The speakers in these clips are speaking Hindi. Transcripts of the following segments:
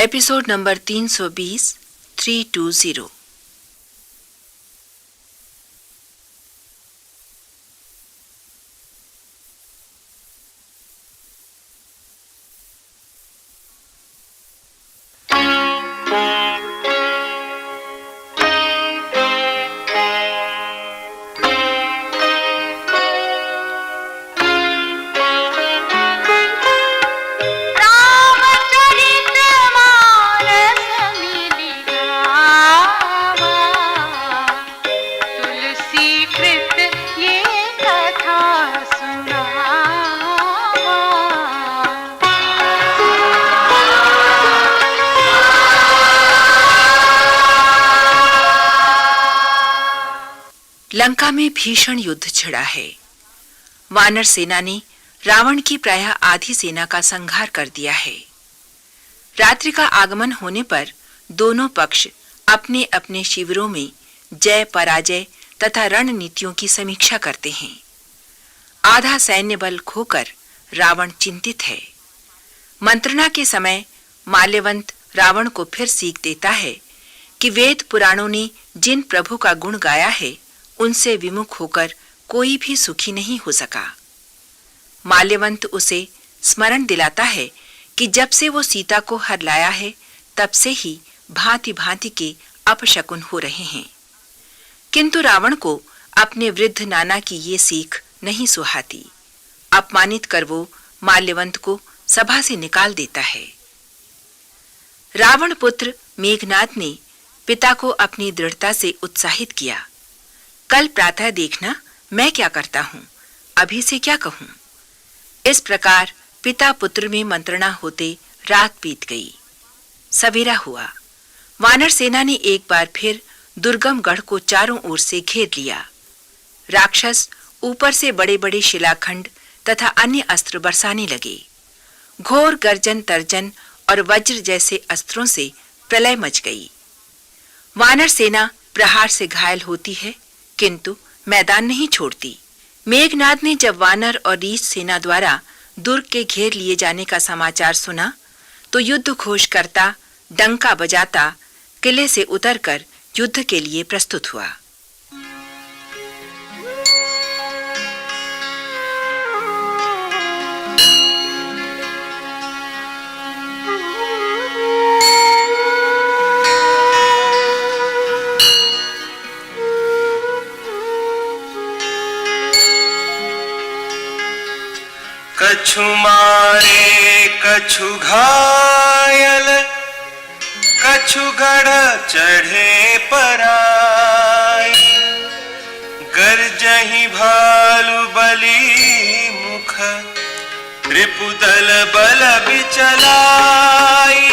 Episode number 320 320। लंका में भीषण युद्ध छिड़ा है। वानर सेना ने रावण की प्रायः आधी सेना का संहार कर दिया है। रात्रि का आगमन होने पर दोनों पक्ष अपने अपने शिविरों में जय पराजय तथा रणनीतियों की समीक्षा करते हैं। आधा सैन्य बल खोकर रावण चिंतित है। मंत्रणा के समय माल्यवंत रावण को फिर सीख देता है कि वेद पुराणों ने जिन प्रभु का गुण गाया है उनसे विमुख होकर कोई भी सुखी नहीं हो सका। माल्यवंत उसे स्मरण दिलाता है कि जब से वो सीता को हर लाया है तब से ही भांति भांति के अपशकुन हो रहे हैं। किंतु रावण को अपने वृद्ध नाना की ये सीख नहीं सुहाती। अपमानित कर वो माल्यवंत को सभा से निकाल देता है। रावण पुत्र मेघनाद ने पिता को अपनी दृढ़ता से उत्साहित किया। कल प्रातः देखना मैं क्या करता हूं, अभी से क्या कहूं। इस प्रकार पिता पुत्र में मंत्रणा होते रात बीत गई। सवेरा हुआ। वानर सेना ने एक बार फिर दुर्गम गढ़ को चारों ओर से घेर लिया। राक्षस ऊपर से बड़े बड़े शिलाखंड तथा अन्य अस्त्र बरसाने लगे। घोर गर्जन तर्जन और वज्र जैसे अस्त्रों से प्रलय मच गई। वानर सेना प्रहार से घायल होती है किंतु मैदान नहीं छोड़ती। मेघनाद ने जब वानर और रीछ सेना द्वारा दुर्ग के घेर लिए जाने का समाचार सुना तो युद्ध घोष करता डंका बजाता किले से उतरकर युद्ध के लिए प्रस्तुत हुआ। कछु मारे कछु घायल, कछु गढ़ चढ़े पराई। गर्जहि भालु बली मुख, रिपुदल बल बिचलाई।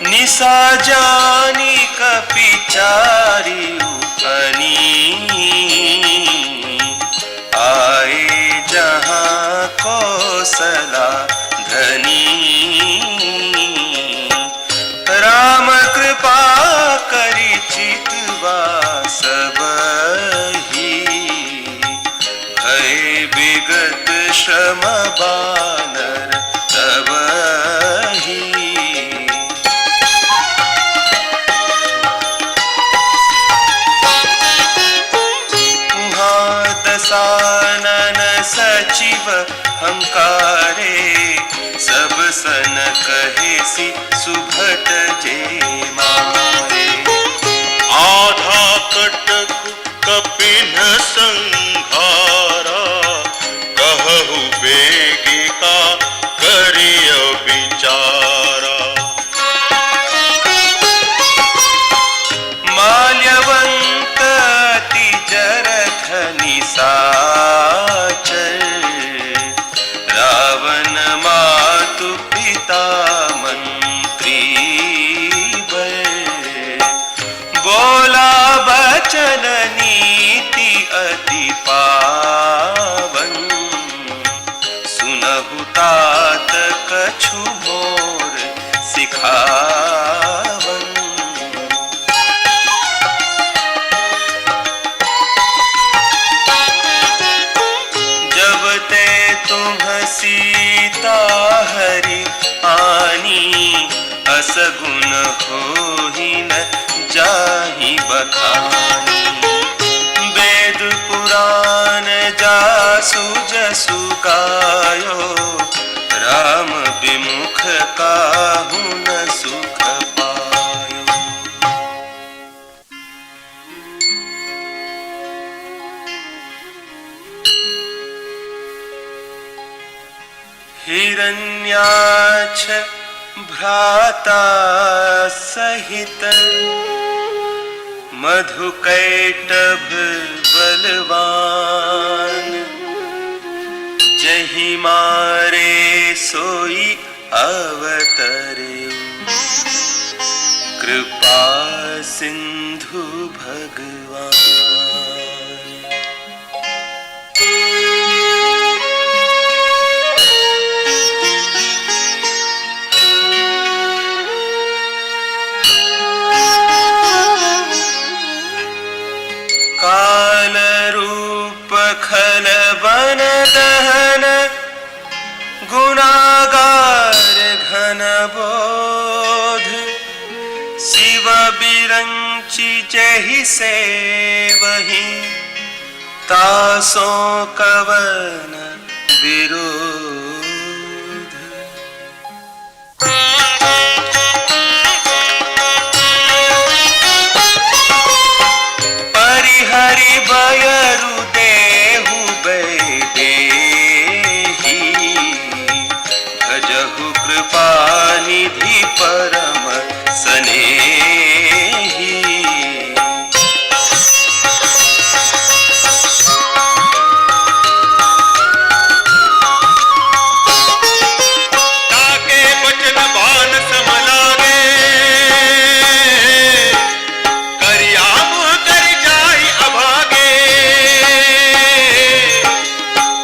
निसा जानी कपिचारी उपनी, आए जहां कौशला धनी। राम कृपा करी चितवा सबही, भय विगत श्रम बानर तबही। सानन सचिव हंकारे, सब सन कहेसी सुभट जे मारे। आधा कटक कपिन संघारा, कहु बेगिका करिय विचारा। माल्यवंत अति जरथ निशाचर, रावण मातु पिता मंत्री बर। बोला बचन नीति अति पावन, सुनहु तात कछु मोर सिखावन। जसु गायो, राम विमुख काहू न सुख पायो। हिरण्याक्ष भ्राता सहित, मधुकैटभ बलवान, जहि मारे सोई अवतरे, कृपा सिंधु भगवान। काल रूप खल वन दहन, गुणागार घन बोध, शिव बिरंचि जहि सेवहि, तासो कवन विरोध। परिहरि बयरु देहु बैदेही, भजहु कृपा निधि परम सनेही। ताके बचन बान सम लागे, करिया मुँह कर जाई अभागे।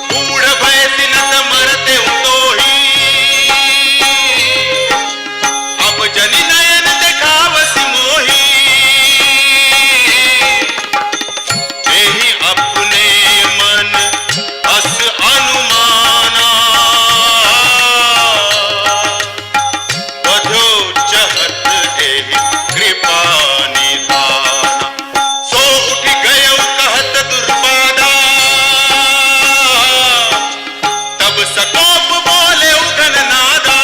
बूढ़ भय सिनत मरते उतोही, अब जनि नयन देखावसी मोही। एहि अपने मन अस अनुमाना, बधो चहत एहि कृपा निधाना। सो उठ गयो कहत दुर्बादा, तब सकोप बोले उगन नादा।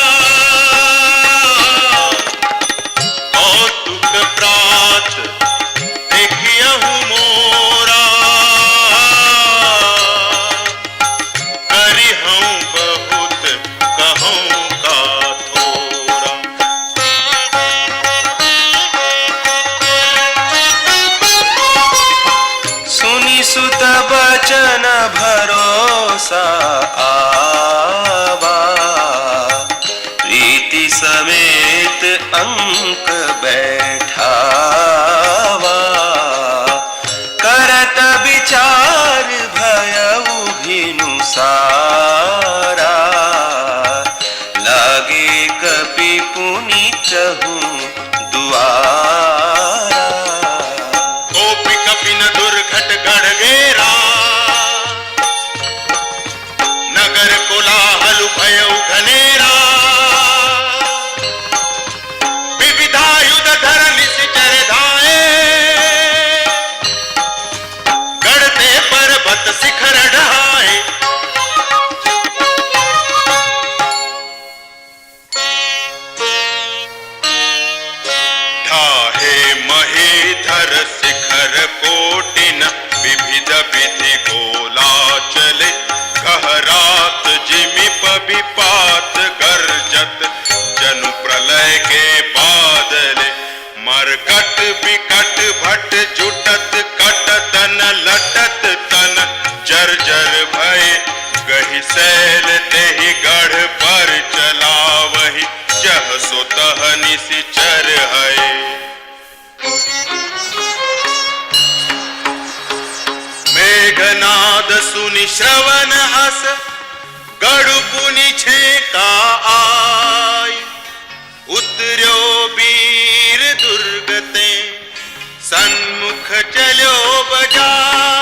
कौतुक प्रात देखियहु मोरा, करिहऊँ बहुत कहूँ का थोरा। सुनि सुत बचन भरोसा आवा, प्रीति समेत अंक बैठावा। करत विचार भयउ भिनु सारा, लागे कपि पुनि चहु दुआरा। गोपी कपिन दुर्घट गढ़ घेरा, नगर कोलाहल भयउ घनेरा। विविधायुध धर निश्चर धाये, गढ़ते पर्वत शिखर ढाए। ढाहे महीधर शिखर कोटिन, विविध विधि गोला चले। कहरात जिमि पबिपात गर्जत, जनु प्रलय के बादले। मरकट विकट भट जुटत, कट तन लटत तन जर्जर भय। गहि सैल तेहि गढ़ पर चलावहि, जह सो तह निशिचर है। मेघनाद सुनि श्रवण अस, गढ़ पुनि छेका आय। उतर्यो वीर दुर्गते, सन्मुख चलो बजाय।